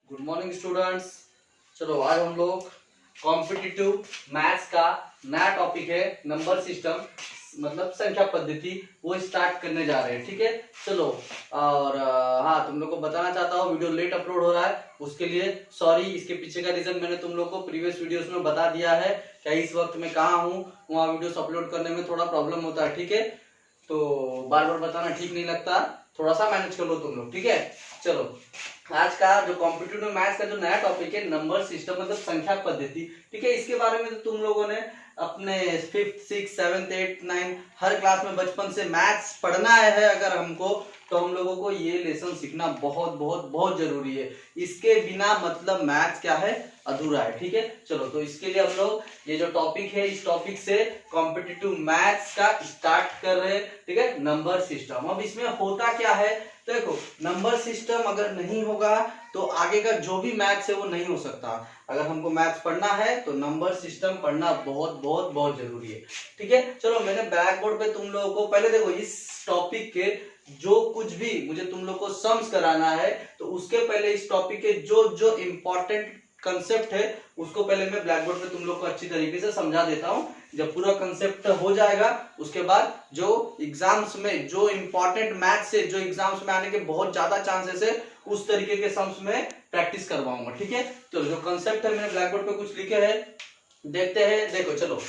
Good morning students. चलो आज हम लोग कॉम्पिटिटिव मैथ्स का नया टॉपिक है नंबर सिस्टम मतलब संख्या पद्धति वो स्टार्ट करने जा रहे हैं। ठीक है चलो। और हाँ तुम लोग को बताना चाहता हूँ वीडियो लेट अपलोड हो रहा है उसके लिए सॉरी। इसके पीछे का रीजन मैंने तुम लोग को प्रीवियस वीडियोस में बता दिया है क्या इस वक्त मैं कहाँ हूँ, वहाँ वीडियोस अपलोड करने में थोड़ा प्रॉब्लम होता है। ठीक है तो बार बार बताना ठीक नहीं लगता, थोड़ा सा मैनेज कर लो तुम लोग। ठीक है चलो आज का जो कॉम्पिटिटिव मैथ्स का जो नया टॉपिक है नंबर सिस्टम मतलब संख्या पद्धति। ठीक है इसके बारे में तो तुम लोगों ने अपने 5th 6th 7th 8th 9th हर क्लास में बचपन से मैथ्स पढ़ना है अगर हमको तो हम लोगों को ये लेसन सीखना बहुत बहुत बहुत जरूरी है। इसके बिना मतलब मैथ्स क्या है अधूरा है। ठीक है चलो तो इसके लिए हम लोग ये जो टॉपिक है इस टॉपिक से कॉम्पिटिटिव मैथ्स का स्टार्ट कर रहे हैं। ठीक है नंबर सिस्टम। अब इसमें होता क्या है देखो, नंबर सिस्टम अगर नहीं होगा तो आगे का जो भी मैथ्स है वो नहीं हो सकता। अगर हमको मैथ्स पढ़ना है तो नंबर सिस्टम पढ़ना बहुत बहुत बहुत जरूरी है। ठीक है चलो मैंने ब्लैक बोर्ड पे तुम लोगों को पहले देखो इस टॉपिक के जो कुछ भी मुझे तुम लोग को सम्स कराना है तो उसके पहले इस टॉपिक के जो जो इंपॉर्टेंट कंसेप्ट है उसको पहले मैं ब्लैक बोर्ड पे तुम लोग को अच्छी तरीके से समझा देता हूँ। जब पूरा कंसेप्ट हो जाएगा उसके बाद जो एग्जाम्स में जो इंपॉर्टेंट मैथ्स से जो एग्जाम्स में आने के बहुत ज्यादा चांसेस है उस तरीके के सम्स में प्रैक्टिस करवाऊंगा। ठीक है तो जो कंसेप्ट है मैंने ब्लैक बोर्ड पे कुछ लिखे हैं देखते हैं। देखो चलो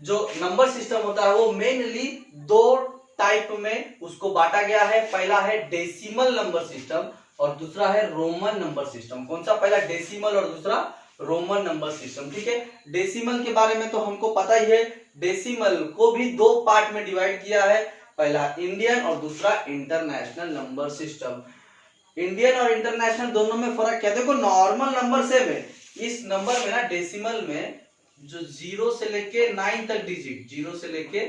जो नंबर सिस्टम होता है वो मेनली दो टाइप में उसको बांटा गया है। पहला है डेसिमल नंबर सिस्टम और दूसरा है रोमन नंबर सिस्टम। कौन सा, पहला डेसिमल और दूसरा रोमन नंबर सिस्टम। ठीक है डेसिमल के बारे में तो हमको पता ही है, डेसिमल को भी दो पार्ट में डिवाइड किया है, पहला इंडियन और दूसरा इंटरनेशनल नंबर सिस्टम। इंडियन और इंटरनेशनल दोनों में फर्क क्या है देखो, नॉर्मल नंबर से में इस नंबर में ना डेसिमल में जो 0 से लेके 9 तक डिजिट, 0 से लेके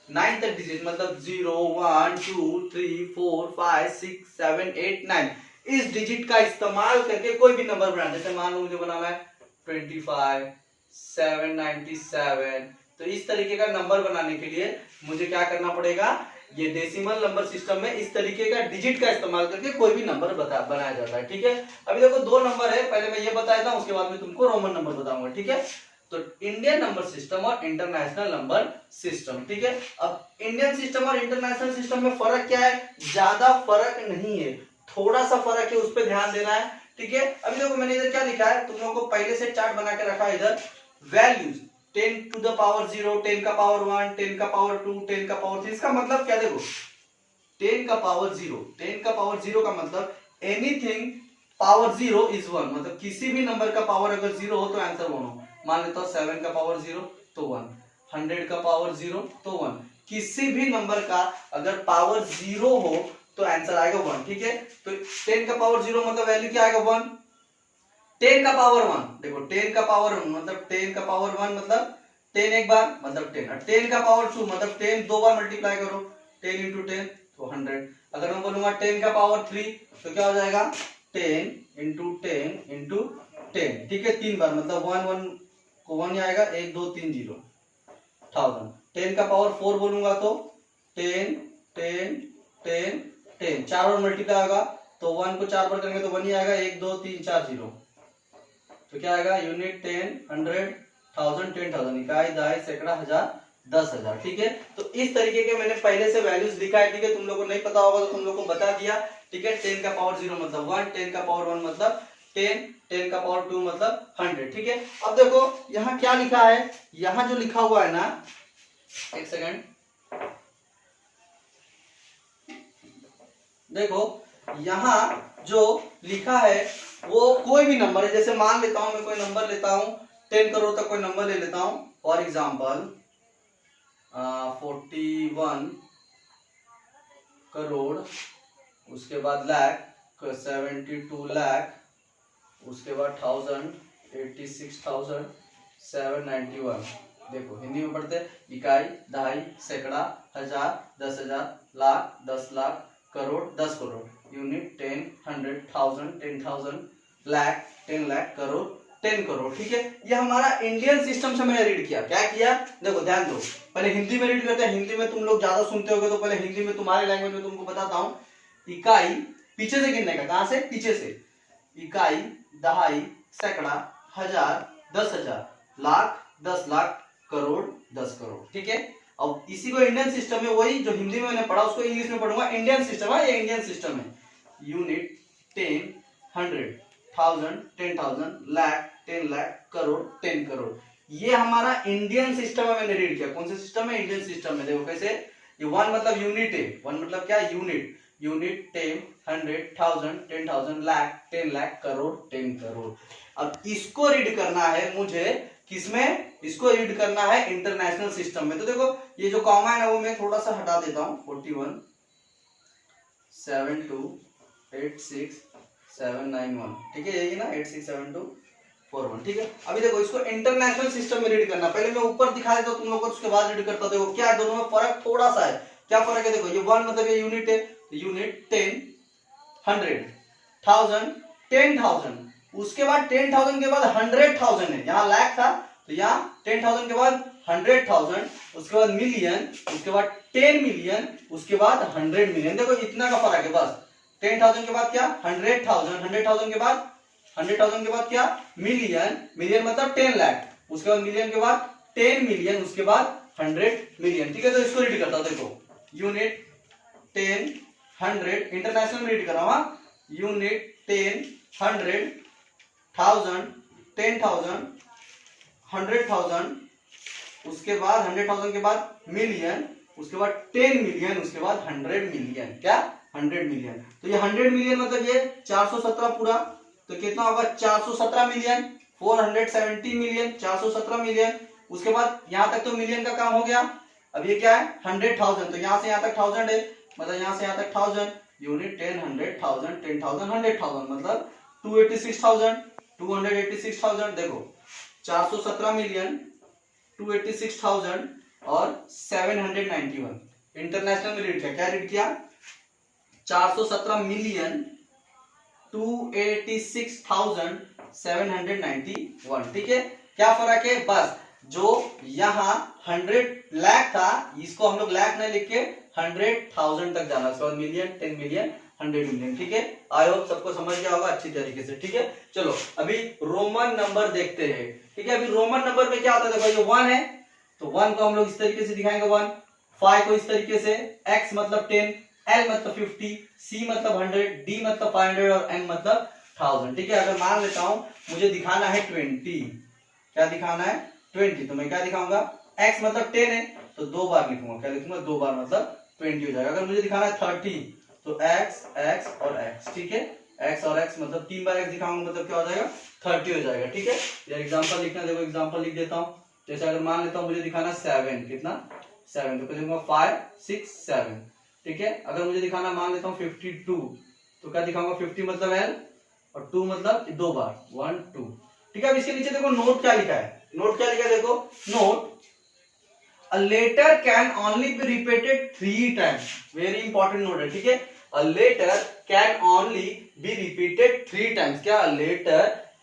9 तक डिजिट मतलब 0 1 2 3 4 5 6 7 8 9 इस डिजिट का इस्तेमाल करके कोई भी नंबर बनाना। जैसे मान लो मुझे बनाना है 25 797, तो इस तरीके का नंबर बनाने के लिए मुझे क्या करना पड़ेगा, ये डेसिमल नंबर सिस्टम में इस तरीके का डिजिट का इस्तेमाल करके कोई भी नंबर बनाया जाता है। ठीक है अभी देखो दो नंबर है, पहले मैं ये बताया था उसके बाद में तुमको रोमन नंबर बताऊंगा। ठीक है तो इंडियन नंबर सिस्टम और इंटरनेशनल नंबर सिस्टम। ठीक है अब इंडियन सिस्टम और इंटरनेशनल सिस्टम में फर्क क्या है, ज्यादा फर्क नहीं है, थोड़ा सा फर्क है, उस पर ध्यान देना है। ठीक है अभी देखो मैंने इधर क्या लिखा है, तुम लोगों को पहले से चार्ट बना के रखा है इधर वैल्यूज 10 to the power 0, 10 का पावर 1, 10 का पावर 2, 10 का पावर 3। इसका मतलब क्या देखो 10 का पावर 0, 10 का पावर 0 का मतलब एनीथिंग पावर 0 इज 1, मतलब किसी भी नंबर का पावर अगर 0 हो तो आंसर 1 हो। मान लेता हूं 7 का पावर 0 तो 1, 100 का पावर 0 तो 1, किसी भी नंबर का अगर पावर 0 हो तो आंसर आएगा 1। ठीक है तो 10 का पावर 0 मतलब वैल्यू क्या आएगा 1, 10 का पावर 1 देखो 10 का पावर 1 मतलब 10 का पावर 1 मतलब 10 एक बार मतलब 10, और 10 का पावर 2 मतलब 10 दो बार मल्टीप्लाई करो 10 इंटू 10 तो 100। अगर मैं बोलूंगा 10 का पावर 3 तो क्या हो जाएगा 10 इंटू 10 इंटू 10। ठीक है तीन बार मतलब 1 1 को 1 आएगा 1 2 3 0 1000। 10 का पावर 4 बोलूंगा तो 10 10 10 10 चार बार मल्टीप्लाई होगा तो 1 को 4 बार करेंगे तो 1 ही आएगा 1 2 3 4 0। तो क्या आएगा यूनिट 10 100 1000 10,000 इकाई दहाई सैकड़ा हजार 10,000। ठीक है तो इस तरीके के मैंने पहले से वैल्यूज लिखा है। ठीक है तुम लोग को नहीं पता होगा तो तुम लोग को बता दिया। ठीक है 10 का पावर 0 मतलब 1, 10 का पावर 1 मतलब 10, 10 का पावर 2 मतलब 100। ठीक है अब देखो यहाँ क्या लिखा है, यहाँ जो लिखा हुआ है ना, एक सेकेंड देखो यहाँ जो लिखा है वो कोई भी नंबर है। जैसे मान लेता हूं मैं कोई नंबर लेता हूं 10 करोड़ तक कोई नंबर ले लेता हूं फॉर एग्जांपल 41 करोड़, उसके बाद लाख 72 लाख, उसके बाद 1000 86,791। देखो हिंदी में पढ़ते हैं इकाई दहाई सैकड़ा हजार 10,000 लाख 10 लाख करोड़ 10 करोड़, यूनिट 10 100 1000 10,000 लाख 10 लाख करोड़ 10 करोड़। ठीक है ये हमारा इंडियन सिस्टम से मैंने रीड किया। क्या किया देखो ध्यान दो, पहले हिंदी में रीड करते हैं, हिंदी में तुम लोग ज्यादा सुनते होगे तो पहले हिंदी में तुम्हारे लैंग्वेज में तुमको बताता हूं। इकाई पीछे से गिनने का, कहां से पीछे से, इकाई दहाई, सैकड़ा, हजार, 10,000, लाख, 10 लाख, करोड़, 10 करोड़। ठीक है, अब इसी को इंडियन सिस्टम में, वही जो हिंदी में मैंने पढ़ा उसको इंग्लिश में पढ़ूंगा। इंडियन सिस्टम है, ये इंडियन सिस्टम है। यूनिट, 10, 100, 1000, 10,000, लाख, 10 लाख, करोड़, 10 करोड़। ये हमारा इंडियन सिस्टम में मैंने रीड किया। कौन सा सिस्टम है? इंडियन सिस्टम में। देखो कैसे, ये वन मतलब यूनिट है। वन मतलब क्या? यूनिट। यूनिट 10, 100, 1000, 10,000, लाख, 10 लाख, करोड़, 10 करोड़। अब इसको रीड करना है मुझे किसमें? इसको रीड करना है इंटरनेशनल सिस्टम में। तो देखो ये जो कॉमा है ना वो मैं थोड़ा सा हटा देता हूं। 41 72 86 791, ठीक है, यही ना 867241। ठीक है, अभी देखो इसको इंटरनेशनल सिस्टम में रीड करना। पहले मैं ऊपर दिखा देता हूं तुम लोग को, उसके बाद रीड करता हूं। देखो क्या है, दोनों में फर्क थोड़ा सा है। क्या फर्क है? देखो ये वन मतलब ये यूनिट है, यूनिट 10, 100, 1000, 10,000, उसके बाद 10,000 के बाद 100,000 है। यहाँ लाख था तो यहाँ 10,000 के बाद 100,000, उसके बाद मिलियन, उसके बाद 10 मिलियन, उसके बाद 100 मिलियन। देखो इतना का फर्क है बस। 10,000 के बाद क्या? 100,000, 100,000 के बाद 100,000 के बाद क्या? मिलियन, मिलियन मतलब 10 लाख, उसके बाद मिलियन के बाद 10 मिलियन, उसके बाद 100 मिलियन। ठीक है, तो इसको रीड करता हूं। देखो यूनिट 10, 100, इंटरनेशनल में रीड कर रहा हूं। यूनिट 10, 100, 1000, 10,000, 100,000, उसके बाद 100,000 के बाद मिलियन, उसके बाद 10 मिलियन, उसके बाद 100 मिलियन। क्या? 100 मिलियन। तो ये 100 मिलियन मतलब ये 417 पूरा, तो कितना होगा? 417 मिलियन, 470 मिलियन, 417 मिलियन। उसके बाद यहां तक तो मिलियन का काम हो गया। अब ये क्या है? 100,000, तो यहां से यहां तक 1000 है, मतलब यहां से यहां तक 1000। यूनिट 10, 100,000, 10,000, 100,000 मतलब 286,000, 286,000। देखो 417 मिलियन, 286,000 और 791। इंटरनेशनल में रीड किया। क्या रीड किया? 417 मिलियन, 286,791। ठीक है, क्या फर्क है? बस जो यहाँ 100 लाख था, इसको हम लोग लाख नहीं लिख के 100,000 तक जाना, उसके बाद मिलियन, 10 मिलियन, 100 मिलियन। ठीक है, आई होप सबको समझ गया होगा अच्छी तरीके से। ठीक है, चलो अभी रोमन नंबर देखते हैं। ठीक है, अभी रोमन नंबर में क्या होता है? देखो ये 1 है, तो 1 को हम लोग इस तरीके से दिखाएंगे 1, 5 को इस तरीके से, x मतलब 10, L मतलब 50, C मतलब 100, D मतलब 500 और M मतलब 1000। ठीक है, अगर मान लेता हूं मुझे दिखाना है 20, क्या दिखाना है? 20, तो मैं क्या दिखाऊंगा? x मतलब 10 है तो 2 बार लिखूंगा। क्या लिखूंगा? 2 बार मतलब 20 हो जाएगा। अगर मुझे दिखाना है 30 तो x, x और x। ठीक है, x और x मतलब 3 बार x दिखाऊंगा, मतलब क्या हो जाएगा? 30 हो जाएगा। ठीक है, यार एग्जांपल लिखना, देखो एग्जांपल लिख देता हूं। जैसे अगर मान लेता हूं मुझे दिखाना 7, कितना? 7, तो क्या लिखूंगा? 5 6 7। ठीक है, अगर मुझे दिखाना मान लेता हूं 52, तो क्या दिखाऊंगा? 50 मतलब L और 2 मतलब 2 बार, 1 2। ठीक है, अब इसके नीचे देखो नोट क्या लिखा है। नोट क्या लिखा है? देखो note, a letter can only be repeated 3 times। Very important note है। ठीक है, a letter can only be repeated 3 times। क्या? a letter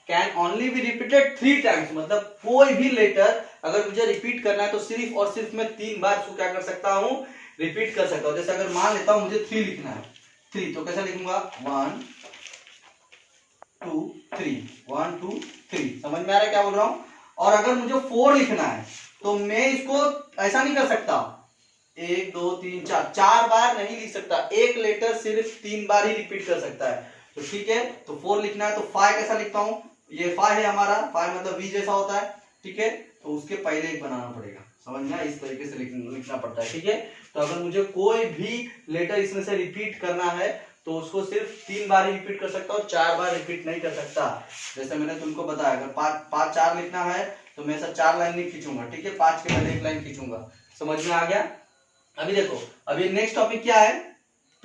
can only be repeated 3 times मतलब कोई भी लेटर अगर मुझे रिपीट करना है तो सिर्फ और सिर्फ मैं 3 बार उसको क्या कर सकता हूं? रिपीट कर सकता हूं। जैसे अगर मान लेता हूं मुझे 3 लिखना है, 3, तो कैसा लिखूंगा? 1 2 3, 1 2 3। समझ में आ रहा है क्या बोल रहा हूं? और अगर मुझे 4 लिखना है तो मैं इसको ऐसा नहीं कर सकता, 1 2 3 4, 4 बार नहीं लिख सकता। एक लेटर सिर्फ 3 बार ही रिपीट कर सकता है। तो ठीक है, तो 4 लिखना है तो 5 कैसा लिखता हूं? ये 5 है हमारा, 5 मतलब V जैसा होता है। ठीक है, तो उसके पहले एक बनाना पड़ेगा। समझ में? इस तरीके से लिखना पड़ता है। ठीक है, तो अगर मुझे कोई भी लेटर इसमें से रिपीट करना है तो उसको सिर्फ 3 बार ही रिपीट कर सकता हूँ, 4 बार रिपीट नहीं कर सकता। जैसे मैंने तुमको बताया, अगर 5 4 लिखना है तो मैं ऐसा 4 लाइन नहीं खींचूंगा। ठीक है, 5 के पहले 1 लाइन खींचूंगा। समझ में आ गया? अभी देखो, अभी नेक्स्ट टॉपिक क्या है?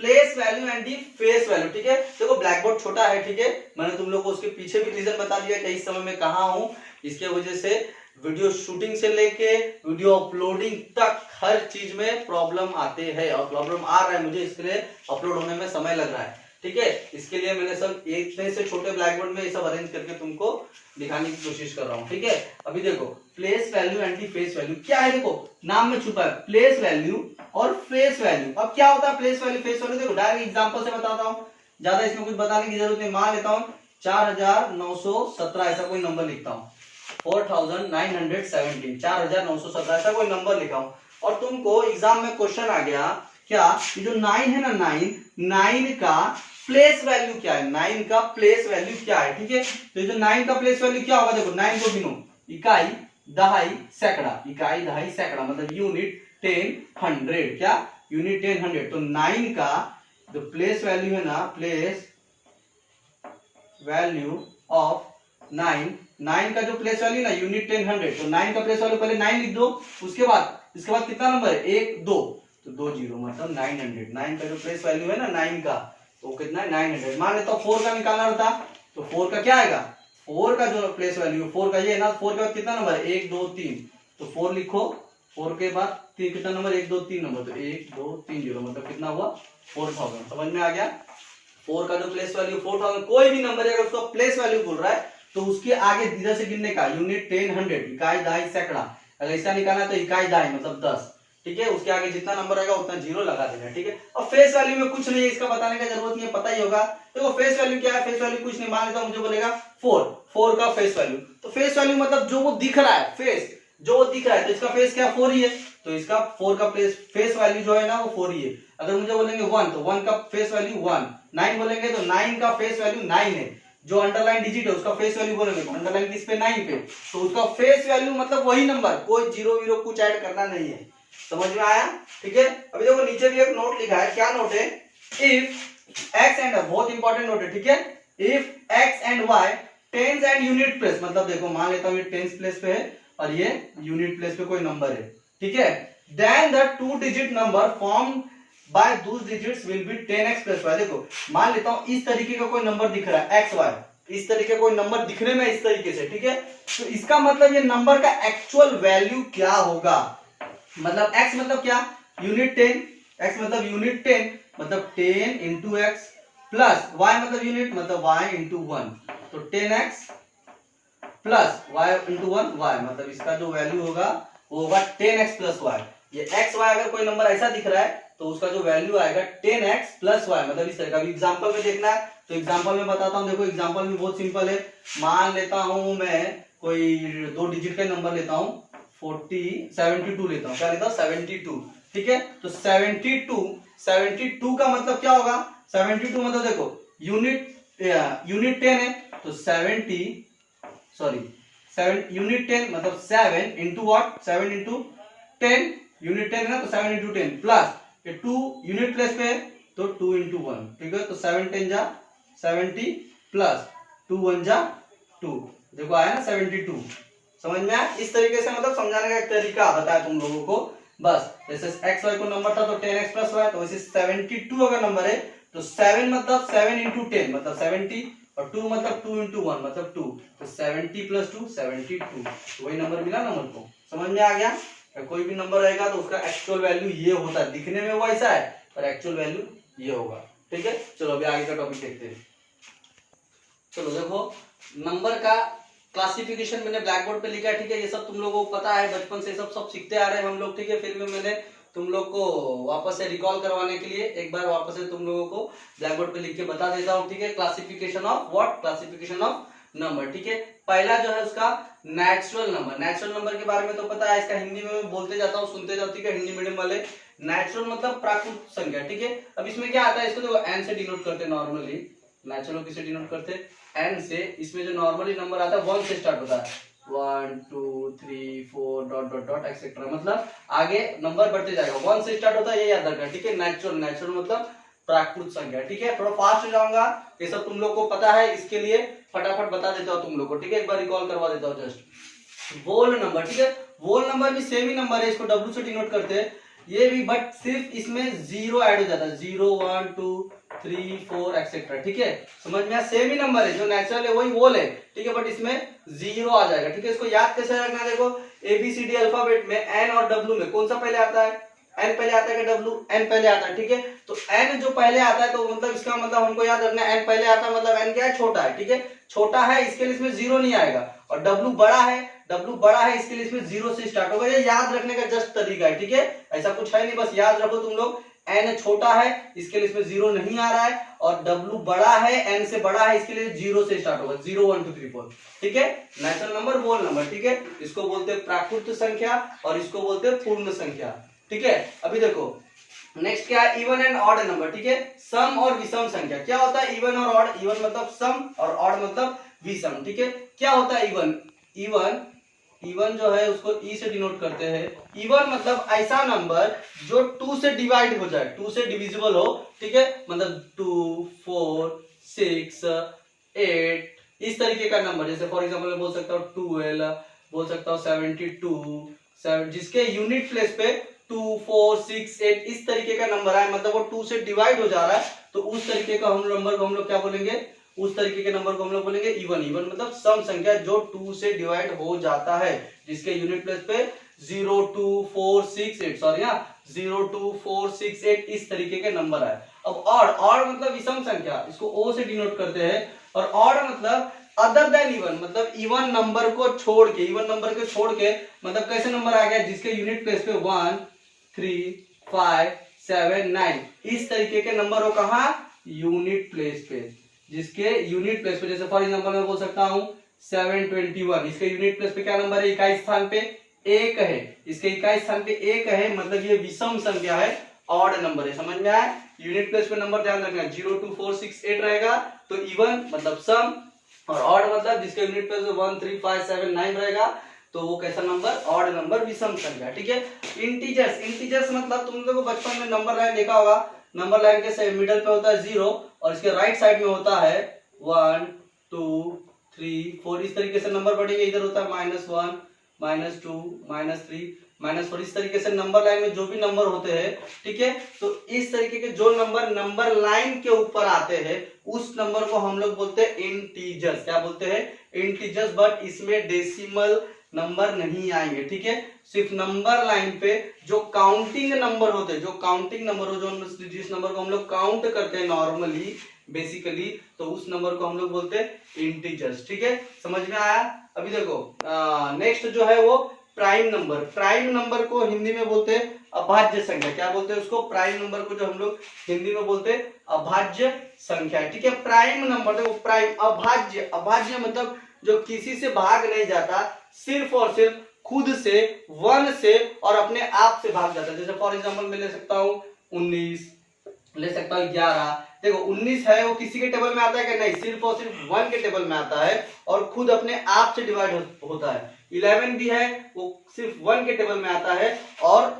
Place value and the face value. ठीक है, देखो ब्लैक बोर्ड छोटा है। ठीक है, मैंने तुम लोग को उसके पीछे भी रीजन बता दिया कि इस समय मैं कहाँ हूँ। इसके वजह से वीडियो शूटिंग से लेके वीडियो अपलोडिंग तक हर चीज में प्रॉब्लम आते हैं, और प्रॉब्लम आ रहा है मुझे, इसलिए अपलोड होने में समय लग रहा है। ठीक है, इसके लिए मैंने सब इतने से छोटे ब्लैक बोर्ड में ये सब अरेंज करके तुमको दिखाने की कोशिश कर रहा हूँ। ठीक है, अभी देखो place value and the face value क्या है? देखो नाम में छुपा है प्लेस वैल्यू और फेस वैल्यू। अब क्या होता है प्लेस वैल्यू फेस वैल्यू? देखो डायरेक्ट एग्जांपल से बताता हूँ, ज्यादा इसमें कुछ बताने की जरूरत नहीं। मान लेता हूँ 4917 ऐसा कोई नंबर लिखता हूँ, 4917, 4917 ऐसा कोई नंबर लिखा हूँ। और तुमको एग्जाम में क्वेश्चन आ गया क्या, ये जो 9 है ना, 9 का प्लेस वैल्यू क्या है, 9 का प्लेस वैल्यू क्या है, ठीक है। तो ये जो 9 का प्लेस वैल्यू क्या होगा, देखो 9 को गिनो, इकाई, दहाई, सैकड़ा, इकाई, दहाई, सैकड़ा, मतलब यूनिट, 10, 100, क्या यूनिट, 10, 100। तो 9 का जो प्लेस वैल्यू है ना, प्लेस वैल्यू ऑफ 9 का जो प्लेस वैल्यू ना, यूनिट, 10, 100, तो 9 का प्लेस वैल्यू पहले 9 लिख दो, उसके बाद इसके बाद कितना नंबर है, 1, 2, तो 2 0, मतलब 900। 9 का जो प्लेस वैल्यू है ना 9 का, तो कितना है 900। मान लेता हूँ 4 का निकालना रहता, तो 4 का क्या आएगा, 4 का जो प्लेस वैल्यू 4 का ये है ना, 4 के बाद कितना नंबर है, 1, 2, 3, तो 4 लिखो, 4 के बाद 3 कितना नंबर, 1, 2, 3 नंबर, तो 1, 2, 3 0, मतलब कितना हुआ 4000। समझ में आ गया। 4 का जो प्लेस वैल्यू 4000, कोई भी नंबर है अगर उसका प्लेस वैल्यू बोल रहा है तो उसके आगे इधर से गिनने का, यूनिट, 10, 100, इकाई, दहाई, सैकड़ा, अगर इसका निकालना तो इकाई, दहाई, मतलब 10, ठीक है। उसके आगे जितना नंबर आएगा उतना जीरो लगा देना, ठीक है। और फेस वैल्यू में कुछ नहीं है, इसका बताने का जरूरत नहीं है, पता ही होगा। देखो फेस वैल्यू क्या है, फेस वैल्यू कुछ नहीं, मान लेता हूं मुझे बोलेगा 4 का फेस वैल्यू, तो फेस वैल्यू मतलब जो वो दिख रहा है, फेस जो वो दिख रहा है, तो इसका फेस क्या 4 ही है, तो इसका 4 का फेस वैल्यू जो है ना वो 4 ही है। अगर मुझे बोलेंगे 1, तो 1 का फेस वैल्यू 1, 9 बोलेंगे तो 9 का फेस वैल्यू 9 है, जो अंडरलाइन डिजिट है उसका फेस वैल्यू बोलेंगे तो अंडरलाइन किस पे, 9 पे, तो उसका फेस वैल्यू मतलब वही नंबर, कोई जीरो वीरो कुछ ऐड करना नहीं है। समझ में आया, ठीक है। अभी देखो नीचे भी एक नोट लिखा है, क्या नोट है, इफ एक्स एंड, बहुत इंपॉर्टेंट नोट है, ठीक है, if X and Y tens and unit place, मतलब देखो मान लेता हूं ये टेंस प्लेस पे है और ये यूनिट प्लेस पे कोई नंबर है, ठीक है, then the 2 digit number form by those digits will be 10x plus y। देखो मान लेता हूं इस तरीके का कोई नंबर दिख रहा है, xy, इस तरीके कोई नंबर दिखने में इस तरीके से, ठीक है, तो इसका मतलब ये नंबर का एक्चुअल वैल्यू क्या होगा, मतलब x मतलब क्या, यूनिट 10, x मतलब यूनिट 10, मतलब 10 इंटू एक्स, प्लस y मतलब यूनिट, मतलब y इंटू 1, तो 10x plus y into 1 y, मतलब इसका जो वैल्यू होगा वो होगा 10x प्लस y। ये x y अगर कोई नंबर ऐसा दिख रहा है तो उसका जो वैल्यू आएगा 10x प्लस y, मतलब इस तरह का। एग्जांपल में देखना है तो एग्जांपल में बताता हूं, देखो एग्जांपल भी बहुत सिंपल है। मान लेता हूं मैं कोई 2 डिजिट का नंबर लेता हूं, 72 लेता हूं, क्या लेता हूं 72, ठीक है। तो 72 का मतलब क्या होगा, 72 मतलब देखो यूनिट 10 है तो 7 यूनिट 10 मतलब 7 इंटू व्हाट, 7 इंटू 10, यूनिट 10 है ना, तो 7 इंटू 10 प्लस ये 2 यूनिट प्लेस पे है तो 2 इंटू 1, ठीक है, तो 7 10 जा 70 प्लस 2 1 जा 2, देखो आया ना 72। समझ में आया, इस तरीके से मतलब समझाने का एक तरीका बताया तुम लोगों को। बस जैसे एक्स वाई को नंबर था तो 10x प्लस वाई, तो वैसे 72 अगर नंबर है तो 7 मतलब 7 इंटू 10 मतलब 70, और 2 मतलब 2 इंटू 1 मतलब 2, तो 70 प्लस 2 72, तो वही नंबर मिला नंबर को। समझ में आ गया, कोई भी नंबर रहेगा तो उसका एक्चुअल वैल्यू ये होता है, दिखने में वो ऐसा है पर एक्चुअल वैल्यू ये होगा, ठीक है। चलो अभी आगे का टॉपिक देखते हैं। चलो देखो नंबर का क्लासिफिकेशन मैंने ब्लैक बोर्ड पे लिखा है, ठीक है, ये सब तुम लोगों को पता है, बचपन से सब सीखते आ रहे हैं हम लोग, ठीक है। फिर भी मैंने तुम लोग को वापस से रिकॉल करवाने के लिए एक बार वापस से तुम लोगों को ब्लैक बोर्ड पे लिख के बता देता हूँ, ठीक है। Classification of what, classification of number, ठीक है। पहला जो है उसका नेचुरल नंबर। नेचुरल नंबर के बारे में तो पता है, इसका हिंदी में मैं बोलते जाता हूँ, सुनते जाओ, ठीक है, हिंदी मीडियम वाले। नेचुरल मतलब प्राकृतिक संख्या, ठीक है। अब इसमें क्या आता है, इसको देखो एन से डिनोट करते हैं नॉर्मली, नेचुरल किसे डिनोट करते हैं, एन से। इसमें जो नॉर्मली नंबर आता है 1 से स्टार्ट होता है, 1 2 3 4 डॉट डॉट डॉट एक्सेट्रा, मतलब आगे नंबर बढ़ते जाएगा, 1 से स्टार्ट होता है, ये याद रखना, ठीक है। नेचुरल मतलब प्राकृतिक संख्या, ठीक है। थोड़ा फास्ट हो जाऊंगा, ये सब तुम लोग को पता है, इसके लिए फटाफट बता देता हूँ तुम लोग को, ठीक है, एक बार रिकॉल करवा देता हूँ जस्ट। वोल नंबर, ठीक है, वोल नंबर भी सेम ही नंबर है, इसको डब्ल्यू से डिनोट करते हैं, ये भी, बट सिर्फ इसमें जीरो ऐड हो जाता है, 0 1 2 3 4 एक्सेट्रा, ठीक है। समझ में, सेम ही नंबर है, जो नेचुरल है वही वोल है, ठीक है, बट इसमें जीरो आ जाएगा, ठीक है। इसको याद कैसे रखना, देखो ABCD अल्फाबेट में एन और डब्ल्यू में कौन सा पहले आता है, एन पहले आता है कि डब्ल्यू, एन पहले आता है, ठीक है। तो एन जो पहले आता है तो मतलब इसका मतलब हमको याद रखना है, एन पहले आता है मतलब एन क्या है, छोटा है, ठीक है, छोटा है, इसके लिए इसमें जीरो नहीं आएगा। और डब्ल्यू बड़ा है, इसके लिए इसमें जीरो से स्टार्ट होगा, ये याद रखने का जस्ट तरीका है, ठीक है, ऐसा कुछ है नहीं, बस याद रखो तुम लोग n छोटा है इसके लिए इसमें 0 नहीं आ रहा है, और w बड़ा है, n से बड़ा है, इसके लिए 0 से स्टार्ट होगा, 0 1 2 3 4। ठीक है, नेचुरल नंबर, होल नंबर। ठीक है, इसको बोलते हैं प्राकृत संख्या और इसको बोलते हैं पूर्ण संख्या। ठीक है, अभी देखो नेक्स्ट क्या है, इवन एंड ऑड नंबर। ठीक है, सम और विषम संख्या। क्या होता है इवन और ऑड? इवन मतलब सम और ऑड मतलब विषम। ठीक है, क्या होता है इवन? इवन जो है उसको ई से डिनोट करते हैं। इवन मतलब ऐसा नंबर जो 2 से डिवाइड हो जाए, 2 से डिविजिबल हो। ठीक है, मतलब 2 4 6 8 इस तरीके का नंबर। जैसे फॉर एग्जांपल मैं बोल सकता हूँ 12, बोल सकता हूँ 72, 7, जिसके यूनिट प्लेस पे 2 4 6 8 इस तरीके का नंबर आए, मतलब वो 2 से डिवाइड हो जा रहा है, तो उस तरीके का हम नंबर को हम लोग क्या बोलेंगे? उस तरीके के नंबर को हम लोग बोलेंगे इवन। इवन मतलब सम संख्या जो 2 से डिवाइड हो जाता है, जिसके यूनिट प्लेस पे 0 2 4 6 8 सॉरी 0 2 4 6 8 इस तरीके के नंबर आए। अब ऑड मतलब विषम संख्या, इसको ओ से डिनोट करते हैं। और ऑड मतलब अदर देन इवन, मतलब इवन नंबर को छोड़ के, इवन नंबर को छोड़ के मतलब कैसे नंबर आ गया जिसके यूनिट प्लेस पे 1 3 5 7 9 इस तरीके के नंबर हो। कहा? यूनिट प्लेस पे, जिसके यूनिट प्लेस पे, जैसे फॉर एग्जांपल मैं बोल सकता हूं 721, इसके यूनिट प्लेस पे क्या नंबर है? इकाई स्थान पे 1 है, इसके इकाई स्थान पे 1 है, मतलब ये विषम संख्या है, ऑड नंबर है। समझ में आया? यूनिट प्लेस पे नंबर ध्यान रखना, 0 2 4 6 8 रहेगा तो इवन मतलब सम, और ऑड मतलब जिसके यूनिट प्लेस पे 1 3 5 7 9 रहेगा तो वो कैसा नंबर? ऑड नंबर, विषम संख्या। ठीक है, इंटीजर्स मतलब तुम लोगों को बचपन में नंबर लाइन देखा होगा, नंबर लाइन के मिडल पे होता है 0 और इसके राइट साइड में होता है 1 2 3 4 इस तरीके से नंबर बढ़ेंगे। इधर होता है -1 -2 -3 -4 इस तरीके से नंबर लाइन में जो भी नंबर होते हैं। ठीक है, तो इस तरीके के जो नंबर लाइन के ऊपर आते हैं उस नंबर को हम लोग बोलते हैं इंटीजर्स। क्या बोलते हैं? इंटीजर्स। बट इसमें डेसिमल नंबर नहीं आएंगे। ठीक है, सिर्फ नंबर लाइन पे जो काउंटिंग नंबर होते हैं, जो काउंटिंग नंबर हो, जो जिस नंबर को हम लोग काउंट करते हैं नॉर्मली बेसिकली, तो उस नंबर को हम लोग बोलते हैं इंटीजर्स। ठीक है, समझ में आया? अभी देखो नेक्स्ट जो है वो प्राइम नंबर। प्राइम नंबर को हिंदी में बोलते हैं अभाज्य संख्या। क्या बोलते हैं उसको? प्राइम नंबर को जो हम लोग हिंदी में बोलते हैं अभाज्य संख्या। ठीक है, प्राइम नंबर देखो, प्राइम अभाज्य, अभाज्य मतलब जो किसी से भाग नहीं जाता, सिर्फ और सिर्फ खुद से, वन से और अपने आप से भाग जाता है। जैसे फॉर एग्जांपल मैं ले सकता हूं 19, ले सकता हूं 11। देखो 19 है वो किसी के टेबल में आता है कि नहीं? सिर्फ और सिर्फ 1 के टेबल में आता है और खुद अपने आप से डिवाइड होता है। 11 भी है वो सिर्फ 1 के टेबल में आता है और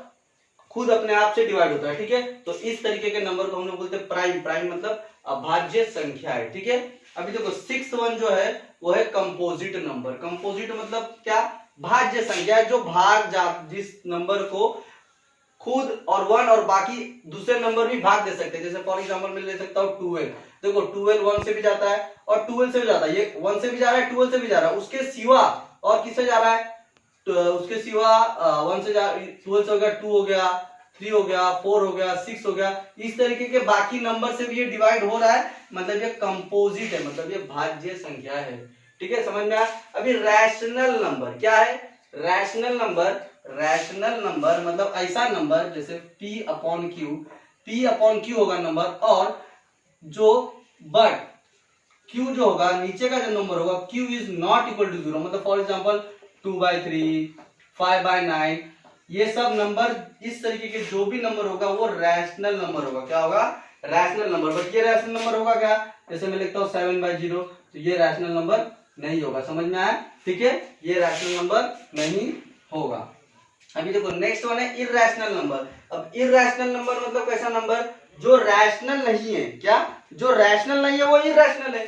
खुद अपने आप से डिवाइड होता है। ठीक है, तो इस तरीके के नंबर को हम लोग बोलते हैं प्राइम। प्राइम मतलब अभाज्य संख्या है। ठीक है, अभी देखो 6th वन जो है वो है कंपोजिट नंबर। कंपोजिट मतलब क्या? भाज्य संख्या, जो भाग जा, जिस नंबर को खुद और 1 और बाकी दूसरे नंबर भी भाग दे सकते हैं। जैसे फॉर एग्जांपल मैं ले सकता हूँ 12। देखो 12 1 से भी जाता है और 12 से भी जाता है, ये 1 से भी जा रहा है 12 से भी जा रहा है, उसके सिवा और किससे जा रहा है? तो उसके सिवा 1 से 12 से हो गया, 2 हो गया, 3 हो गया, 4 हो गया, 6 हो गया, इस तरीके के बाकी नंबर से भी ये डिवाइड हो रहा है, मतलब ये कंपोजिट है, मतलब ये भाज्य संख्या है। ठीक है, समझ में आया? अभी रैशनल नंबर क्या है? रैशनल नंबर, रैशनल नंबर मतलब ऐसा नंबर जैसे P अपॉन Q होगा नंबर, और जो बट Q जो होगा नीचे का जो नंबर होगा Q is not equal to 0, मतलब फॉर एग्जांपल 2/3 5/9 ये सब नंबर, इस तरीके के जो भी नंबर होगा वो रैशनल नंबर होगा। क्या होगा? Rational number. बट ये रैशनल नंबर होगा क्या? जैसे मैं लिखता हूँ 7/0, तो ये रैशनल नंबर नहीं होगा। समझ में आया? ठीक है, ये रैशनल नंबर नहीं होगा। अभी देखो नेक्स्ट वन है इरैशनल नंबर। अब इरैशनल नंबर मतलब कैसा नंबर? जो रैशनल नहीं है। क्या? जो रैशनल नहीं है वो इरैशनल है,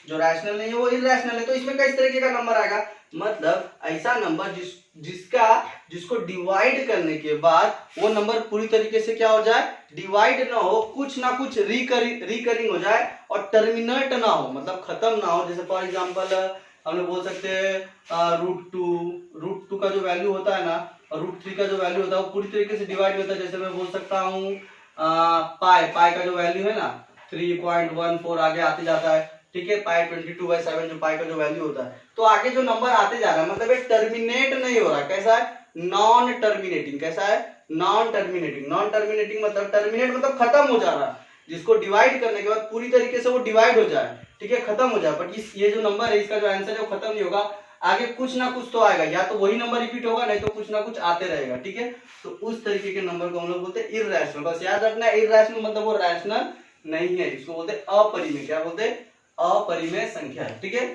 जो रैशनल नहीं है वो इरैशनल है। तो इसमें किस तरीके का नंबर आएगा? मतलब ऐसा नंबर जिसको डिवाइड करने के बाद वो नंबर पूरी तरीके से क्या हो जाए? डिवाइड ना हो, कुछ ना कुछ रिकरिंग हो जाए और टर्मिनेट ना हो, मतलब खत्म ना हो। जैसे फॉर एग्जांपल हम लोग बोल सकते हैं रूट टू का जो वैल्यू होता है ना, और √3 का जो वैल्यू होता है वो पूरी तरीके से डिवाइड होता है। जैसे मैं बोल सकता हूँ पाई का जो वैल्यू है ना 3.14 आगे आते जाता है। ठीक है, पाई 22/7 जो पाई का जो वैल्यू होता है, तो आगे जो नंबर आते जा रहा है मतलब ये टर्मिनेट नहीं हो रहा। कैसा है? Non terminating. कैसा है? Non terminating. नॉन टर्मिनेटिंग मतलब टर्मिनेट मतलब खत्म हो जा रहा है, जिसको डिवाइड करने के बाद पूरी तरीके से वो डिवाइड हो जाए, ठीक है, खत्म हो जाए। बट इस ये जो नंबर है इसका जो आंसर है वो खत्म नहीं होगा, आगे कुछ ना कुछ तो आएगा, या तो वही नंबर रिपीट होगा नहीं तो कुछ ना कुछ आते रहेगा, ठीक है। तो उस तरीके के नंबर को हम लोग बोलते हैं इररेशनल। बस याद रखना है इररेशनल मतलब वो रैशनल नहीं है, इसको बोलते हैं अपरिमेय। क्या बोलते हैं? अपरिमेय संख्या है, ठीक है।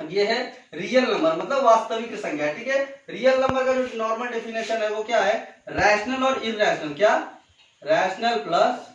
अब ये है रियल नंबर मतलब वास्तविक संख्या है, ठीक है। रियल नंबर का जो नॉर्मल डेफिनेशन है वो क्या है? रैशनल और इररेशनल। क्या? रैशनल प्लस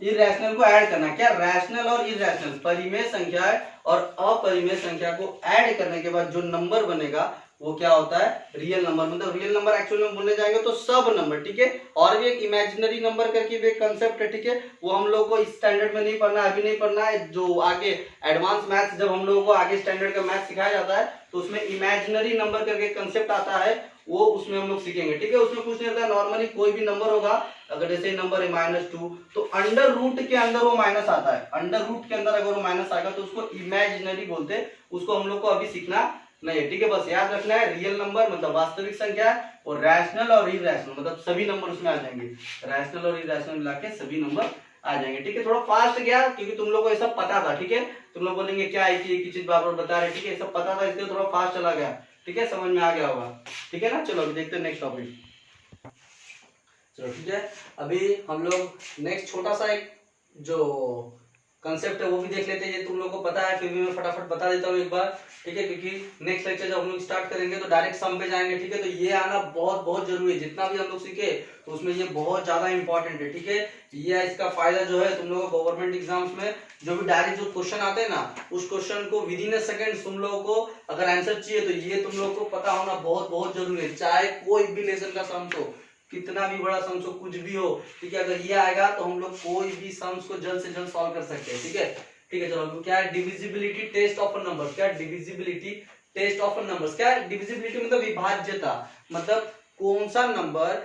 इररेशनल को ऐड करना। क्या? रैशनल और इररेशनल परिमेय संख्या है, और अपरिमेय संख्या को ऐड करने के बाद जो नंबर बनेगा वो क्या होता है? Real number. मतलब रियल नंबर एक्चुअल में बोलने जाएंगे तो सब नंबर, ठीक है। और भी एक इमेजिनरी नंबर करके भी एक कंसेप्ट है, ठीक है, वो हम लोग को इस स्टैंडर्ड में नहीं पढ़ना है, अभी नहीं पढ़ना है। जो आगे एडवांस मैथ्स जब हम लोगों को आगे स्टैंडर्ड का मैथ सिखाया जाता है तो उसमें इमेजिनरी नंबर करके कंसेप्ट आता है, वो उसमें हम लोग सीखेंगे, ठीक है। उसमें कुछ नहीं होता, नॉर्मली कोई भी नंबर होगा, अगर जैसे नंबर है -2 तो अंडर रूट के अंदर वो माइनस आता है। अंडर रूट के अंदर अगर वो माइनस आएगा तो उसको इमेजिनरी बोलते हैं, उसको हम लोग को अभी सीखना नहीं है, ठीक है। बस याद रखना है रियल नंबर मतलब वास्तविक संख्या है, और रैशनल और इररेशनल मतलब सभी नंबर उसमें आ जाएंगे। रैशनल और इररेशनल मिला के सभी नंबर आ जाएंगे, ठीक है। थोड़ा फास्ट गया क्योंकि तुम लोग को ये सब पता था, ठीक है। तुम लोग बोलेंगे क्या एक ही चीज बार बार बता रहे, ठीक है, सब पता था इसलिए थोड़ा फास्ट चला गया, ठीक है, समझ में आ गया होगा, ठीक है ना। चलो अभी देखते हैं नेक्स्ट टॉपिक। चलो ठीक है, अभी हम लोग नेक्स्ट छोटा सा एक जो कंसेप्ट है वो भी देख लेते हैं। ये तुम लोग को पता है फिर भी मैं फटाफट बता देता हूँ एक बार, ठीक है, क्योंकि नेक्स्ट लेक्चर जब हम लोग स्टार्ट करेंगे तो डायरेक्ट सम पे जाएंगे, ठीक है। तो ये आना बहुत बहुत जरूरी है, जितना भी हम लोग सीखे तो उसमें ये बहुत ज्यादा इंपॉर्टेंट है, ठीक है। ये इसका फायदा जो है तुम लोगों को गवर्नमेंट एग्जाम्स में जो भी डायरेक्ट जो क्वेश्चन आते हैं ना, उस क्वेश्चन को विद इन अ सेकंड तुम लोगों को अगर आंसर चाहिए तो ये तुम लोग को पता होना बहुत बहुत जरूरी है। चाहे कोई भी लेसन का सम हो, कितना भी बड़ा सम्स हो, कुछ भी हो, ठीक है, अगर ये आएगा तो हम लोग कोई भी सम्स को जल्द से जल्द सॉल्व कर सकते हैं, ठीक है। ठीक है, चलो क्या है divisibility test of a number. क्या divisibility test of a number? क्या डिविजिबिलिटी मतलब विभाज्यता, मतलब कौन सा नंबर,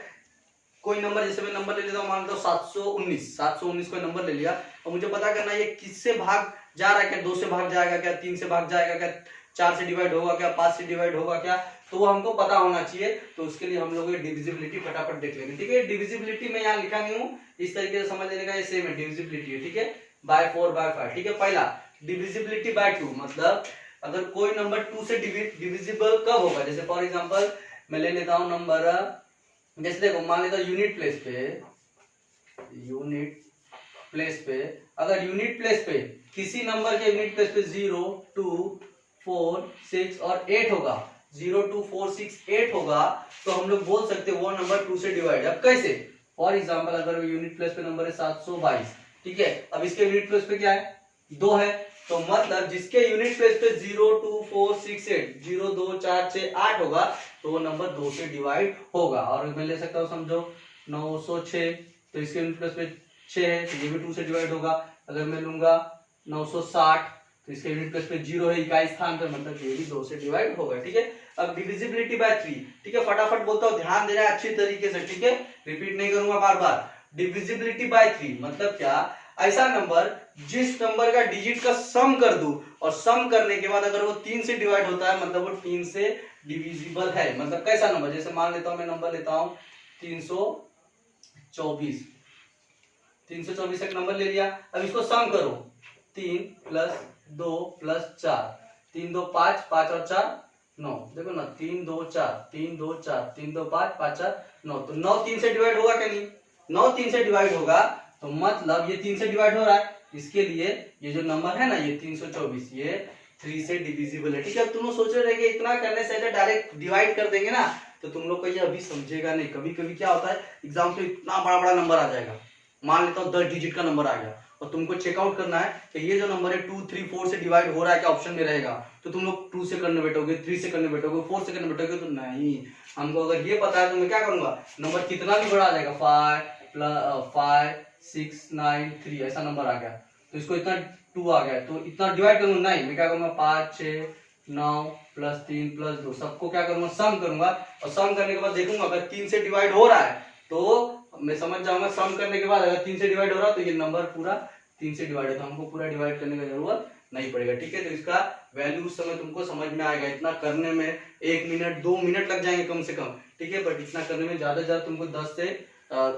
कोई नंबर, जैसे मैं नंबर ले लेता हूँ, मान लो 719 कोई नंबर ले लिया, और मुझे पता करना ये किससे भाग जा रहा है, क्या 2 से भाग जाएगा, क्या 3 से भाग जाएगा, क्या 4 से डिवाइड होगा, क्या 5 से डिवाइड होगा, क्या, तो वो हमको पता होना चाहिए। तो उसके लिए हम लोग ये डिविजिबिलिटी फटाफट देख लेंगे, ठीक है। डिविजिबिलिटी में यहाँ लिखा नहीं हूँ, इस तरीके से समझ लेने का, ये सेम है डिविजिबिलिटी है, ठीक है, बाय 4 बाय 5, ठीक है। पहला डिविजिबिलिटी बाय 2 मतलब अगर कोई नंबर 2 से डिविजिबल कब होगा, जैसे फॉर एग्जांपल मैं ले लेता हूँ नंबर, जैसे देखो मान लेता हूँ यूनिट प्लेस पे अगर यूनिट प्लेस पे किसी नंबर के यूनिट प्लेस पे 0 2 4 6 और 8 होगा, 0 2 4 6 8 होगा, तो हम लोग बोल सकते हैं वो नंबर 2 से डिवाइड है। अब कैसे? फॉर एग्जांपल अगर यूनिट प्लेस पे नंबर है 722, ठीक है, अब इसके यूनिट प्लेस पे क्या है? 2 है, तो मतलब जिसके यूनिट प्लेस पे 0 2 4 6 8 0 2 4 6 8 होगा तो वो नंबर 2 से डिवाइड होगा। और मैं ले सकता हूँ समझो 906, तो इसके यूनिट प्लेस पे 6 है तो ये भी 2 से डिवाइड होगा। अगर मैं लूंगा 960 तो इसके यूनिट प्लेस पे 0 है इकाई स्थान पर, मतलब ये भी 2 से डिवाइड होगा, ठीक है। अब डिविजिबिलिटी बाय 3, ठीक है, फटाफट बोलता हूँ, ध्यान देना अच्छी तरीके से, ठीक है, रिपीट नहीं करूंगा बार बार। डिविजिबिलिटी बाय 3 मतलब क्या? ऐसा नंबर जिस नंबर का डिजिट का सम कर दूं और सम करने के बाद अगर वो 3 से डिवाइड होता है मतलब वो 3 से डिविजिबल है। मतलब कैसा नंबर? जैसे मान लेता हूं, मैं नंबर लेता हूं 324 एक नंबर ले लिया। अब इसको सम करो, 3 + 2 + 4, 3 2 5 5 और 4 9, देखो ना 3 2 4 3 2 4 3 2 5 5 4 9, तो 9 3 से डिवाइड होगा क्या? नहीं, 9 3 से डिवाइड होगा, तो मतलब ये 3 से डिवाइड हो रहा है, इसके लिए ये जो नंबर है ना ये 324 ये 3 से डिविजिबल है, ठीक है। अब तुम लोग सोच रहे कि इतना करने से डायरेक्ट डिवाइड कर देंगे ना, तो तुम लोग को ये अभी समझेगा नहीं। कभी कभी क्या होता है एग्जाम पे इतना बड़ा बड़ा नंबर आ जाएगा, मान लेता हूँ 10 डिजिट का नंबर आ गया, और तुमको चेकआउट करना है कि ये जो नंबर है 2 3 4 से डिवाइड हो रहा है क्या ऑप्शन में रहेगा, तो तुम लोग 2 से करने बैठोगे, 3 से करने बैठोगे, 4 से करने बैठोगे, तो नहीं। हमको अगर ये पता है तो मैं क्या करूंगा, नंबर कितना भी बड़ा आ जाएगा, 5 6 9 3 ऐसा नंबर आ गया, तो इसको इतना 2 आ गया तो इतना डिवाइड करूंगा नहीं, मैं क्या करूंगा 5 6 9 + 3 + 2 सबको क्या करूंगा सम करूंगा, और सम करने के बाद देखूंगा अगर 3 से डिवाइड हो रहा है तो मैं समझ जाऊंगा सम करने के बाद अगर 3 से डिवाइड हो रहा है तो ये नंबर पूरा 3 से डिवाइड है, तो हमको पूरा डिवाइड करने की जरूरत नहीं पड़ेगा, ठीक है। तो इसका वैल्यू उस समय तुमको समझ में आएगा। इतना करने में 1 मिनट 2 मिनट लग जाएंगे कम से कम, ठीक है, बट इतना करने में ज्यादा से ज्यादा तुमको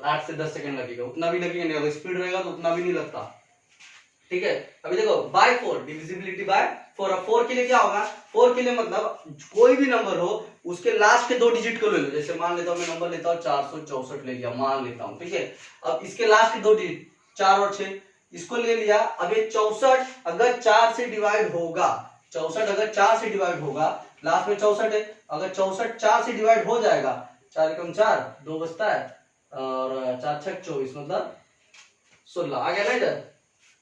8 से 10 सेकंड लगेगा, उतना भी लगेगा नहीं। अगर स्पीड रहेगा तो उतना भी नहीं लगता, ठीक है। अभी देखो बाय 4, डिविजिबिलिटी बाय 4। अब 4 के लिए क्या होगा, 4 के लिए मतलब कोई भी नंबर हो उसके लास्ट के 2 डिजिट को ले लो। जैसे मान लेता हूं मैं नंबर लेता हूं 464 ले लिया, मान लेता हूं, ठीक है। अब इसके लास्ट के 2 डिजिट 4 और 6 इसको ले लिया। अब ये 64 अगर 4 से डिवाइड होगा, 64 अगर 4 से डिवाइड होगा, लास्ट में 64 है, अगर 64 4 से डिवाइड हो जाएगा, 4 एकम 4, 2 बचता है और 4 छक 24 मतलब 16 आ गया ना इधर,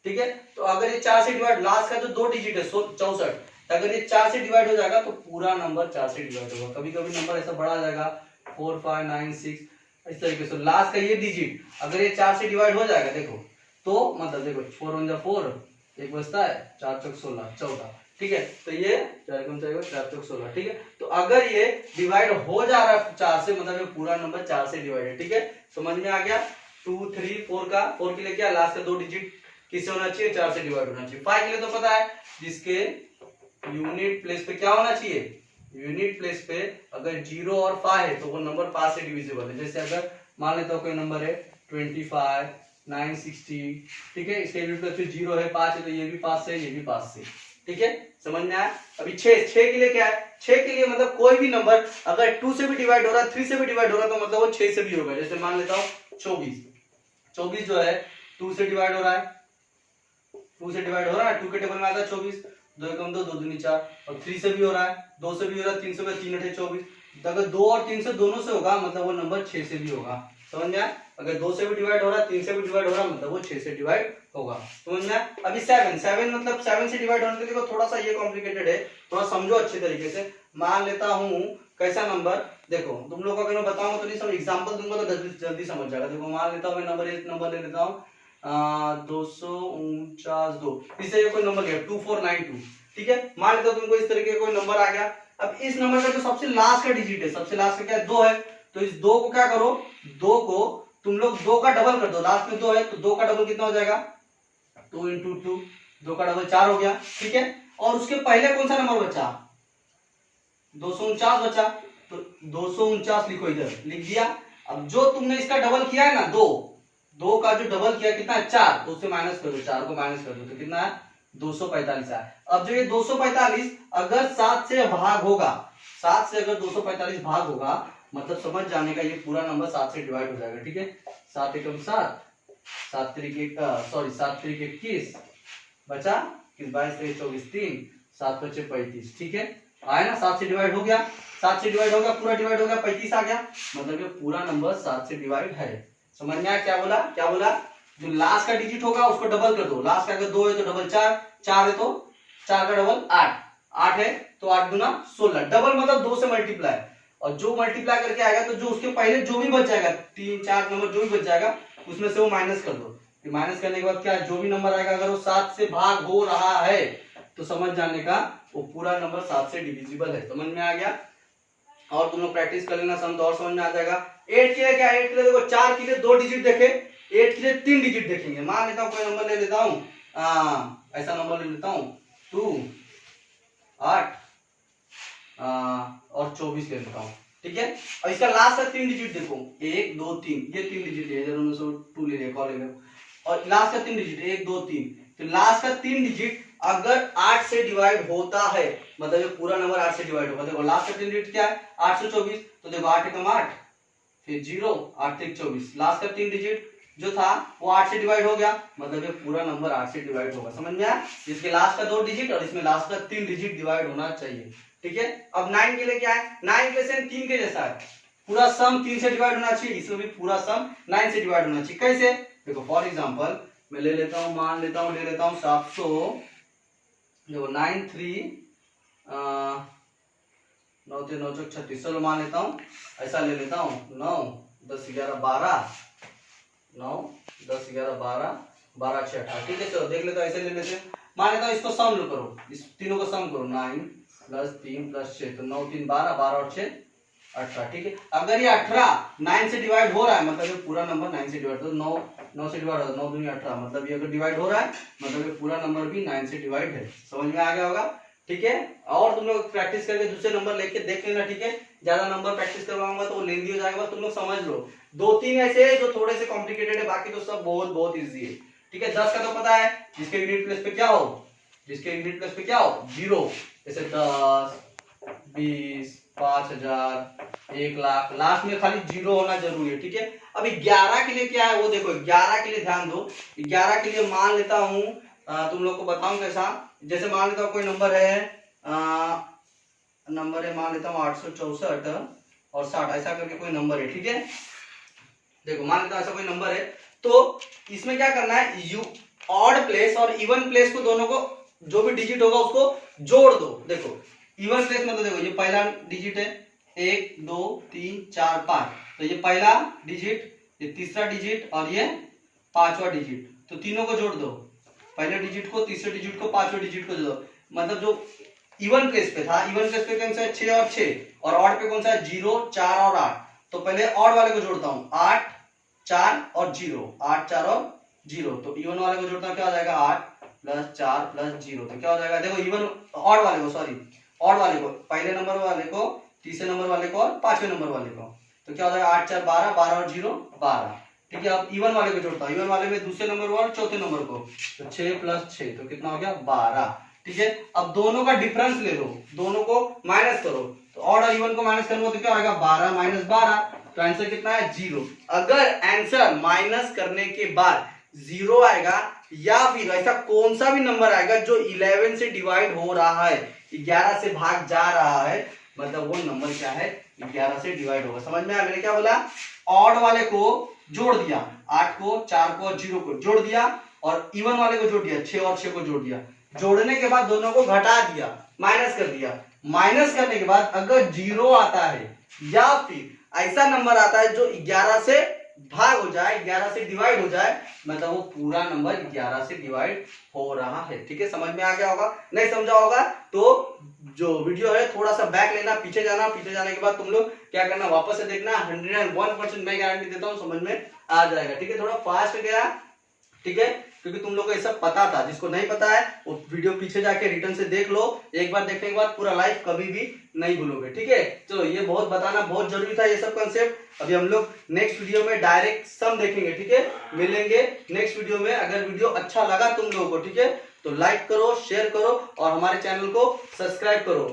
ठीक है। तो अगर ये 4 से डिवाइड, लास्ट का जो 2 डिजिट है 64, अगर ये 4 से डिवाइड हो जाएगा तो पूरा नंबर 4 से डिवाइड होगा। कभी कभी नंबर ऐसा बड़ा आ जाएगा 4 5 9 6 इस तरीके से। लास्ट का ये डिजिट अगर ये 4 से डिवाइड हो जाएगा, देखो तो मतलब देखो 4 1 जा 4, एक बचता है 4 चौक 16 14, ठीक है। तो ये 4 कम 4 4 चौक 16, ठीक है। तो अगर ये डिवाइड हो जा रहा है 4 से, मतलब ये पूरा नंबर 4 से डिवाइड है, ठीक है। समझ में आ गया। 2 3 4 का 4 के लिए क्या, लास्ट का 2 डिजिट किससे होना चाहिए, 4 से डिवाइड होना चाहिए। 5 के लिए तो पता है, जिसके यूनिट प्लेस पे क्या होना चाहिए, यूनिट प्लेस पे अगर 0 और 5 है तो वो नंबर 5 से डिविजिबल है। जैसे अगर मान लेता हूं कोई नंबर है 25 960, ठीक है, इसके यूनिट प्लेस पे 0 है 5 है, तो ये भी 5 से, ये भी 5 से, ठीक है। समझ में आया। अभी 6 के लिए क्या है, 6 के लिए मतलब कोई भी नंबर अगर 2 से भी डिवाइड हो रहा है, 3 से भी डिवाइड हो रहा है, तो मतलब वो 6 से भी होगा। जैसे मान लेता हूं 24 जो है 2 से डिवाइड हो रहा है, 2 से डिवाइड हो रहा है, 2 के टेबल में आता है 24, 2 एकम 2 2 दूनी 4, और 3 से भी हो रहा है, 2 से भी हो रहा है, 3 से भी, 3 8 24। तो अगर 2 और 3 से दोनों से होगा मतलब वो नंबर 6 से भी होगा। समझ में आया। अगर 2 से भी डिवाइड हो रहा है, 3 से भी डिवाइड हो रहा है, मतलब वो 6 से डिवाइड होगा। समझ में आया। अभी 7 मतलब 7 से डिवाइड होने के लिए थोड़ा सा ये कॉम्प्लिकेटेड है, थोड़ा समझो अच्छे तरीके से। मान लेता हूं कैसा नंबर, देखो तुम लोग को अगर मैं बताऊंगा तो नहीं समझ, एग्जांपल दूंगा तो जल्दी समझ जाएगा। देखो मान लेता हूं मैं नंबर ले लेता हूं 249 इसे कोई नंबर लिया 2492, ठीक है। मान लेता हूं तुमको इस तरीके का कोई नंबर आ गया। अब इस नंबर का जो सबसे लास्ट का डिजिट है, सबसे लास्ट का क्या है, 2 है, तो इस 2 को क्या करो, 2 को तुम लोग 2 का डबल कर दो। लास्ट में 2 है तो 2 का डबल कितना हो जाएगा, 2 × 2, 2 का डबल 4 हो गया, ठीक है। और उसके पहले कौन सा नंबर बचा, 249 बचा, तो 249 लिखो, इधर लिख दिया। अब जो तुमने इसका डबल किया है ना, 2 का जो डबल किया कितना है 4, तो उससे माइनस कर दो, 4 को माइनस कर दो तो कितना है 245 है। अब जो ये 245 अगर 7 से भाग होगा, 7 से अगर 245 भाग होगा, मतलब समझ जाने का ये पूरा नंबर 7 से डिवाइड हो जाएगा, ठीक है। 7 एकम 7, 7 त्रिक 21 बचा, 22 23 24 3, 7 बचे 35, ठीक है। आया ना, 7 से डिवाइड हो गया, 7 से डिवाइड हो गया, पूरा डिवाइड हो गया, 35 आ गया, मतलब ये पूरा नंबर 7 से डिवाइड है। समझ में आया क्या बोला, जो लास्ट का डिजिट होगा उसको डबल कर दो। लास्ट का अगर 2 है तो डबल 4, 4 है तो 4 का डबल 8, 8 है तो 8 दूना 16, डबल मतलब 2 से मल्टीप्लाई, और जो मल्टीप्लाई करके आएगा तो जो उसके पहले जो भी बच जाएगा, 3 4 नंबर जो भी बच जाएगा उसमें से वो माइनस कर दो। माइनस करने के बाद क्या, जो भी नंबर आएगा अगर वो 7 से भाग हो रहा है तो समझ जाने का वो पूरा नंबर 7 से डिविजिबल है। समझ में आ गया। और तुम लोग प्रैक्टिस कर लेना, समझ और समझ में आ जाएगा। 8 के लिए क्या, 8 के लिए देखो 4 के लिए 2 डिजिट देखे, 8 के लिए 3 डिजिट देखेंगे। मान लेता हूं कोई नंबर ले लेता हूं, ऐसा नंबर ले लेता हूं 2 8 और 24 ले लेता हूं, ठीक है। और इसका लास्ट का 3 डिजिट देखो, 1 2 3, ये 3 डिजिट है, इधर उन्होंने 2 ले लिया, कॉल ले लिया, और लास्ट का 3 डिजिट 1 2 3, तो लास्ट का 3 डिजिट अगर 8 से डिवाइड होता है मतलब ये पूरा नंबर 8 से डिवाइड होगा। देखो लास्ट का 3 डिजिट क्या है 824, तो देखो 8 एकम 8 फिर 0 8 3 24, लास्ट का 3 डिजिट जो था वो 8 से डिवाइड हो गया, मतलब ये पूरा नंबर 8 से डिवाइड होगा। समझ में आया। इसके लास्ट का 2 डिजिट और इसमें लास्ट का 3 डिजिट डिवाइड होना चाहिए, ठीक है। अब 9 के लिए क्या है, 9 के लिए 3 के जैसा है, पूरा सम 3 से डिवाइड होना चाहिए, इसमें भी पूरा सम 9 से डिवाइड होना चाहिए। कैसे, देखो फॉर एग्जांपल मैं ले लेता हूं, मान लेता हूं 700, देखो 9 3 9 3 9 4 36, चलो मान लेता हूं ऐसा ले लेता हूं 9 10 11 12 9 10 11 12 12 6 18, ठीक है। चलो देख लेते हैं, ऐसे ले लेते हैं। मान लेता हूं इसको सम करो, इस तीनों को सम करो, 9 + 3 + 6, तो 9 3 12 12 और 6 18, ठीक है। अगर ये 18 9 से डिवाइड हो रहा है मतलब ये पूरा नंबर 9 से डिवाइड, तो 9 से डिवाइड होगा, 9 दूनी 18, मतलब ये अगर डिवाइड हो रहा है मतलब ये पूरा नंबर भी 9 से डिवाइड है। समझ में आ गया होगा, ठीक है। और तुम लोग प्रैक्टिस करके दूसरे नंबर लेके देख लेना, ठीक है। ज्यादा नंबर प्रैक्टिस करवाऊंगा तो लेंदी हो जाएगा, तुम लोग समझ लो। 2-3 ऐसे जो थोड़े से कॉम्प्लिकेटेड है, बाकी तो सब बहुत बहुत ईजी है, ठीक है। 10 का तो पता है, जिसके यूनिट प्लेस पे क्या हो, जिसके यूनिट प्लेस पे क्या हो 0, जैसे 10, 20, 5000, 1,00,000, लास्ट में खाली 0 होना जरूरी है, ठीक है। अभी 11 के लिए क्या है वो देखो, 11 के लिए ध्यान दो। 11 के लिए मान लेता हूं, तुम लोग को बताऊं कैसा, जैसे मान लेता हूं कोई नंबर है, नंबर है मान लेता हूं 864 और 60, ऐसा करके कोई नंबर है, ठीक है। देखो मान लेता हूं ऐसा कोई नंबर है, तो इसमें क्या करना है, यू ऑड प्लेस और इवन प्लेस को, दोनों को जो भी डिजिट होगा उसको जोड़ दो। देखो इवन प्लेस मतलब देखो ये पहला डिजिट है, 1 2 3 4 5, तो ये पहला डिजिट, ये तीसरा डिजिट और ये पांचवा डिजिट, तो तीनों को जोड़ दो, पहले डिजिट को, तीसरे डिजिट को, पांचवें डिजिट को जोड़ दो। मतलब जो इवन प्लेस पे था, इवन प्लेस पे कौन सा है 6 और 6, और ऑड पे कौन सा है 0 4 और 8, तो पहले ऑड वाले को जोड़ता हूं, 8 4 और 0, 8 4 और 0, तो इवन वाले को जोड़ता हूं, क्या हो जाएगा 8 प्लस 4 प्लस 0, तो क्या हो जाएगा, देखो इवन ऑड वाले को, सॉरी ऑड वाले को, पहले नंबर वाले को, तीसरे नंबर वाले को और पांचवें नंबर वाले को, तो क्या हो जाएगा 8 4 12, 12 और 0 12, ठीक है। अब इवन वाले को जोड़ता हूं, इवन वाले में दूसरे नंबर को और चौथे नंबर को, तो 6 प्लस 6, तो कितना हो गया 12, ठीक है। अब दोनों का डिफरेंस ले लो, दोनों को माइनस करो, तो ऑड और इवन को माइनस करूंगा तो क्या आएगा 12 माइनस 12, तो आंसर कितना है 0। अगर आंसर माइनस करने के बाद 0 आएगा या फिर ऐसा कौन सा भी नंबर आएगा जो 11 से डिवाइड हो रहा है, 11 से भाग जा रहा है, मतलब वो नंबर क्या है 11 से डिवाइड होगा। समझ में आया मैंने क्या बोला, ऑड वाले को जोड़ दिया, 8 को 4 को और 0 को जोड़ दिया, और इवन वाले को जोड़ दिया, 6 और 6 को जोड़ दिया, जोड़ने के बाद दोनों को घटा दिया, माइनस कर दिया, माइनस करने के बाद अगर 0 आता है या फिर ऐसा नंबर आता है जो 11 से भाग हो जाए, 11 से डिवाइड हो जाए, मतलब वो पूरा नंबर 11 से डिवाइड हो रहा है, ठीक है। समझ में आ गया होगा, नहीं समझा होगा तो जो वीडियो है थोड़ा सा बैक लेना, पीछे जाना, पीछे जाने के बाद तुम लोग क्या करना, वापस से देखना, 101% मैं गारंटी देता हूँ समझ में आ जाएगा, ठीक है। थोड़ा फास्ट गया, ठीक है, क्योंकि तुम लोग को ये सब पता था, जिसको नहीं पता है वो वीडियो पीछे जाके रिटर्न से देख लो, एक बार देखने के बाद पूरा लाइफ कभी भी नहीं भूलोगे, ठीक है। चलो ये बहुत बताना बहुत जरूरी था ये सब कंसेप्ट। अभी हम लोग नेक्स्ट वीडियो में डायरेक्ट सम देखेंगे, ठीक है, मिलेंगे नेक्स्ट वीडियो में। अगर वीडियो अच्छा लगा तुम लोगों को, ठीक है, तो लाइक करो, शेयर करो और हमारे चैनल को सब्सक्राइब करो।